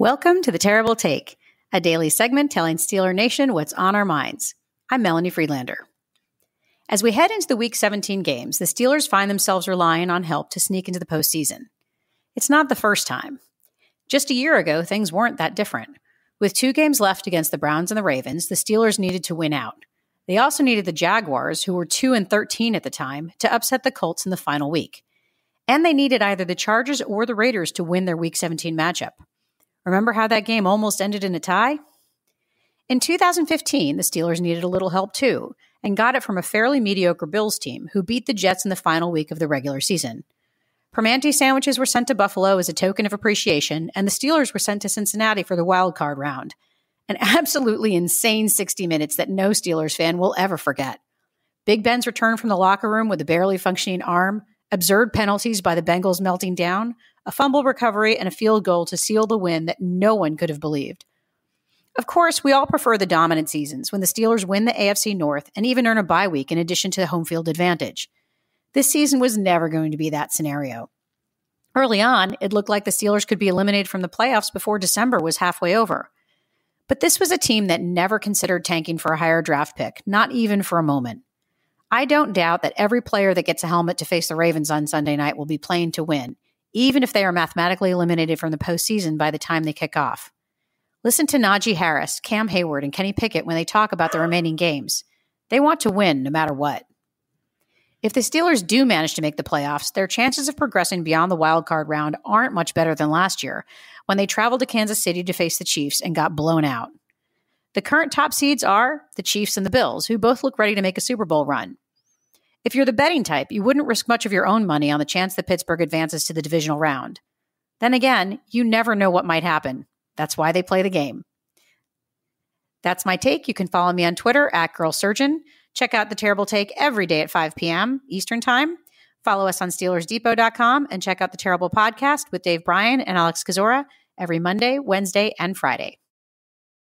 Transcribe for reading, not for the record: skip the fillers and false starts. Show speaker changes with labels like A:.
A: Welcome to The Terrible Take, a daily segment telling Steeler Nation what's on our minds. I'm Melanie Friedlander. As we head into the Week 17 games, the Steelers find themselves relying on help to sneak into the postseason. It's not the first time. Just a year ago, things weren't that different. With 2 games left against the Browns and the Ravens, the Steelers needed to win out. They also needed the Jaguars, who were 2-13 at the time, to upset the Colts in the final week. And they needed either the Chargers or the Raiders to win their Week 17 matchup. Remember how that game almost ended in a tie? In 2015, the Steelers needed a little help too, and got it from a fairly mediocre Bills team who beat the Jets in the final week of the regular season. Primanti sandwiches were sent to Buffalo as a token of appreciation, and the Steelers were sent to Cincinnati for the wild card round. An absolutely insane 60 minutes that no Steelers fan will ever forget. Big Ben's return from the locker room with a barely functioning arm, absurd penalties by the Bengals melting down, a fumble recovery, and a field goal to seal the win that no one could have believed. Of course, we all prefer the dominant seasons when the Steelers win the AFC North and even earn a bye week in addition to the home field advantage. This season was never going to be that scenario. Early on, it looked like the Steelers could be eliminated from the playoffs before December was halfway over. But this was a team that never considered tanking for a higher draft pick, not even for a moment. I don't doubt that every player that gets a helmet to face the Ravens on Sunday night will be playing to win, even if they are mathematically eliminated from the postseason by the time they kick off. Listen to Najee Harris, Cam Hayward, and Kenny Pickett when they talk about the remaining games. They want to win no matter what. If the Steelers do manage to make the playoffs, their chances of progressing beyond the wild card round aren't much better than last year, when they traveled to Kansas City to face the Chiefs and got blown out. The current top seeds are the Chiefs and the Bills, who both look ready to make a Super Bowl run. If you're the betting type, you wouldn't risk much of your own money on the chance that Pittsburgh advances to the divisional round. Then again, you never know what might happen. That's why they play the game. That's my take. You can follow me on Twitter @GirlSurgeon. Check out The Terrible Take every day at 5 p.m. Eastern Time. Follow us on SteelersDepot.com and check out The Terrible Podcast with Dave Bryan and Alex Kozora every Monday, Wednesday, and Friday.